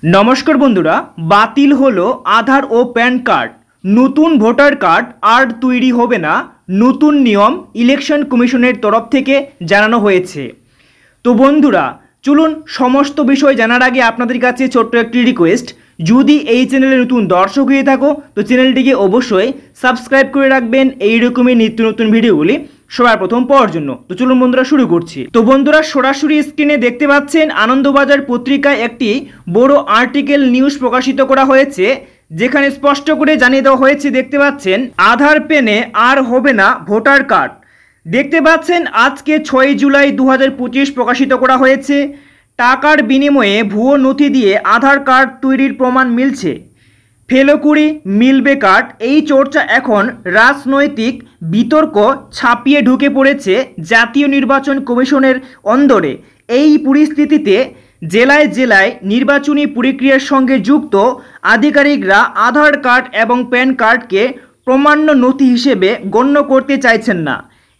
নমস্কার বন্ধুরা, বাতিল হলো আধার ও প্যান কার্ড। নতুন ভোটার কার্ড আর তৈরি হবে না, নতুন নিয়ম ইলেকশন কমিশনের তরফ থেকে জানানো হয়েছে। তো বন্ধুরা চলুন সমস্ত বিষয় জানার আগে আপনাদের কাছে ছোট্ট একটি রিকোয়েস্ট, যদি এই চ্যানেলে নতুন দর্শক হয়ে থাকো তো চ্যানেলটিকে অবশ্যই সাবস্ক্রাইব করে রাখবেন এই রকমই নিত্য নতুন ভিডিওগুলি সবার প্রথম পাওয়ার জন্য। তো চলুন বন্ধুরা শুরু করছি। তো বন্ধুরা সরাসরি স্ক্রিনে দেখতে পাচ্ছেন আনন্দবাজার পত্রিকায় একটি বড় আর্টিকেল নিউজ প্রকাশিত করা হয়েছে, যেখানে স্পষ্ট করে জানিয়ে দেওয়া হয়েছে। দেখতে পাচ্ছেন আধার পেনে আর হবে না ভোটার কার্ড। দেখতে পাচ্ছেন আজকে 6 জুলাই 2025 প্রকাশিত করা হয়েছে। টাকার বিনিময়ে ভুয়ো নথি দিয়ে আধার কার্ড তৈরির প্রমাণ মিলছে, ফেলকুড়ি মিলবে কার্ড। এই চর্চা এখন রাজনৈতিক বিতর্ক ছাপিয়ে ঢুকে পড়েছে জাতীয় নির্বাচন কমিশনের অন্দরে। এই পরিস্থিতিতে জেলায় জেলায় নির্বাচনী প্রক্রিয়ার সঙ্গে যুক্ত আধিকারিকরা আধার কার্ড এবং প্যান কার্ডকে প্রমাণ্য নথি হিসেবে গণ্য করতে চাইছেন না।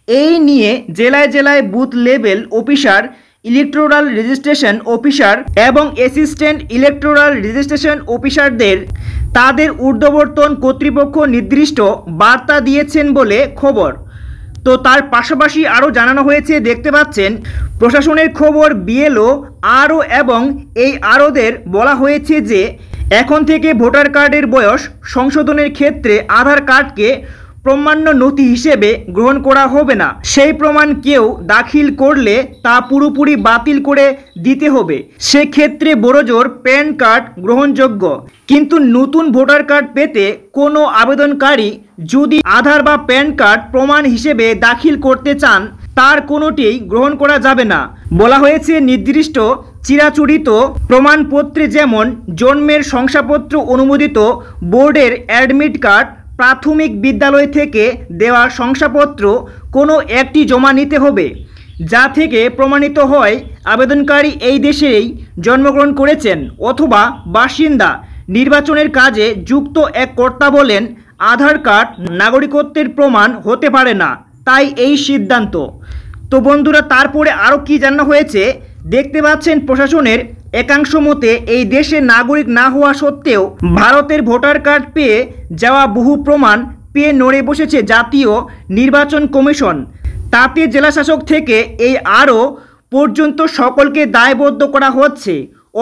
এই নিয়ে জেলায় জেলায় booth level officer, electoral registration officer এবং অ্যাসিস্ট্যান্ট ইলেকটোরাল রেজিস্ট্রেশন অফিসারদের তাদের ঊর্ধ্ববর্তন কর্তৃপক্ষ নির্দিষ্ট বার্তা দিয়েছেন বলে খবর। তো তার পাশাপাশি আরও জানানো হয়েছে, দেখতে পাচ্ছেন প্রশাসনের খবর, বিএলও আরও এবং এই আরওদের বলা হয়েছে যে এখন থেকে ভোটার কার্ডের বয়স সংশোধনের ক্ষেত্রে আধার কার্ডকে প্রমাণ্য নথি হিসেবে গ্রহণ করা হবে না। সেই প্রমাণ কেউ দাখিল করলে তা পুরোপুরি বাতিল করে দিতে হবে। সেক্ষেত্রে বড়জোর প্যান কার্ড গ্রহণযোগ্য। কিন্তু নতুন ভোটার কার্ড পেতে কোনো আবেদনকারী যদি আধার বা প্যান কার্ড প্রমাণ হিসেবে দাখিল করতে চান, তার কোনোটিই গ্রহণ করা যাবে না। বলা হয়েছে নির্দিষ্ট চিরাচরিত প্রমাণপত্রে যেমন জন্মের শংসাপত্র, অনুমোদিত বোর্ডের অ্যাডমিট কার্ড, প্রাথমিক বিদ্যালয় থেকে দেওয়া শংসাপত্র কোনো একটি জমা নিতে হবে, যা থেকে প্রমাণিত হয় আবেদনকারী এই দেশেই জন্মগ্রহণ করেছেন অথবা বাসিন্দা। নির্বাচনের কাজে যুক্ত এক কর্তা বলেন, আধার কার্ড নাগরিকত্বের প্রমাণ হতে পারে না, তাই এই সিদ্ধান্ত। তো বন্ধুরা তারপরে আরও কি জানানো হয়েছে, দেখতে পাচ্ছেন প্রশাসনের একাংশ মতে এই দেশে নাগরিক না হওয়া সত্ত্বেও ভারতের ভোটার কার্ড পেয়ে যাওয়া বহু প্রমাণ পেয়ে নড়ে বসেছে জাতীয় নির্বাচন কমিশন। তাতে জেলাশাসক থেকে এই আরও পর্যন্ত সকলকে দায়বদ্ধ করা হচ্ছে।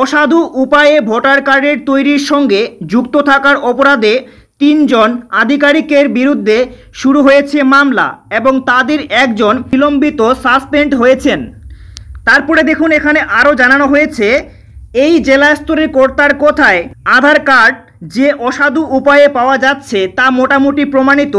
অসাধু উপায়ে ভোটার কার্ডের তৈরির সঙ্গে যুক্ত থাকার অপরাধে 3 জন আধিকারিকের বিরুদ্ধে শুরু হয়েছে মামলা এবং তাদের একজন বিলম্বিত সাসপেন্ড হয়েছেন। তারপরে দেখুন এখানে আরও জানানো হয়েছে, এই জেলা স্তরের কর্তার কথায় আধার কার্ড যে অসাধু উপায়ে পাওয়া যাচ্ছে তা মোটামুটি প্রমাণিত,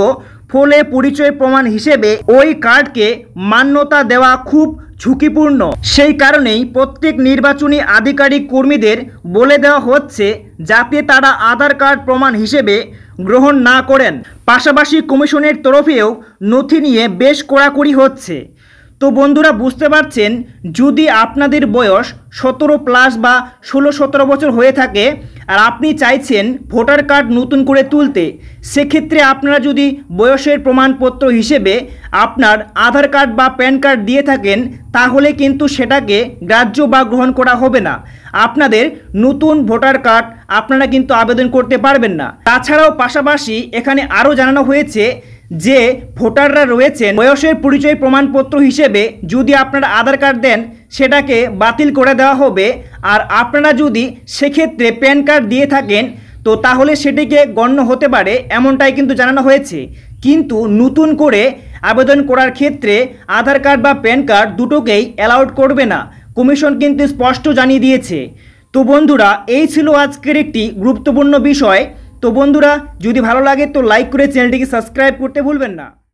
ফলে পরিচয় প্রমাণ হিসেবে ওই কার্ডকে মান্যতা দেওয়া খুব ঝুঁকিপূর্ণ। সেই কারণেই প্রত্যেক নির্বাচনী আধিকারিক কর্মীদের বলে দেওয়া হচ্ছে যাতে তারা আধার কার্ড প্রমাণ হিসেবে গ্রহণ না করেন। পাশাপাশি কমিশনের তরফেও নথি নিয়ে বেশ কড়াকড়ি হচ্ছে। তো বন্ধুরা বুঝতে পারছেন, যদি আপনাদের বয়স 17+ বা 16-17 বছর হয়ে থাকে আর আপনি চাইছেন ভোটার কার্ড নতুন করে তুলতে, সেক্ষেত্রে আপনারা যদি বয়সের প্রমাণপত্র হিসেবে আপনার আধার কার্ড বা প্যান কার্ড দিয়ে থাকেন, তাহলে কিন্তু সেটাকে গ্রাহ্য বা গ্রহণ করা হবে না। আপনাদের নতুন ভোটার কার্ড আপনারা কিন্তু আবেদন করতে পারবেন না। তাছাড়াও পাশাপাশি এখানে আরও জানানো হয়েছে যে ভোটাররা রয়েছেন বয়সের পরিচয় প্রমাণপত্র হিসেবে যদি আপনারা আধার কার্ড দেন, সেটাকে বাতিল করে দেওয়া হবে। আর আপনারা যদি সেক্ষেত্রে প্যান কার্ড দিয়ে থাকেন তো তাহলে সেটিকে গণ্য হতে পারে, এমনটাই কিন্তু জানানো হয়েছে। কিন্তু নতুন করে আবেদন করার ক্ষেত্রে আধার কার্ড বা প্যান কার্ড দুটোকেই অ্যালাউড করবে না, কমিশন কিন্তু স্পষ্ট জানিয়ে দিয়েছে। তো বন্ধুরা এই ছিল আজকের একটি গুরুত্বপূর্ণ বিষয়। তো বন্ধুরা যদি ভালো লাগে তো লাইক করে চ্যানেলটিকে সাবস্ক্রাইব করতে ভুলবেন না।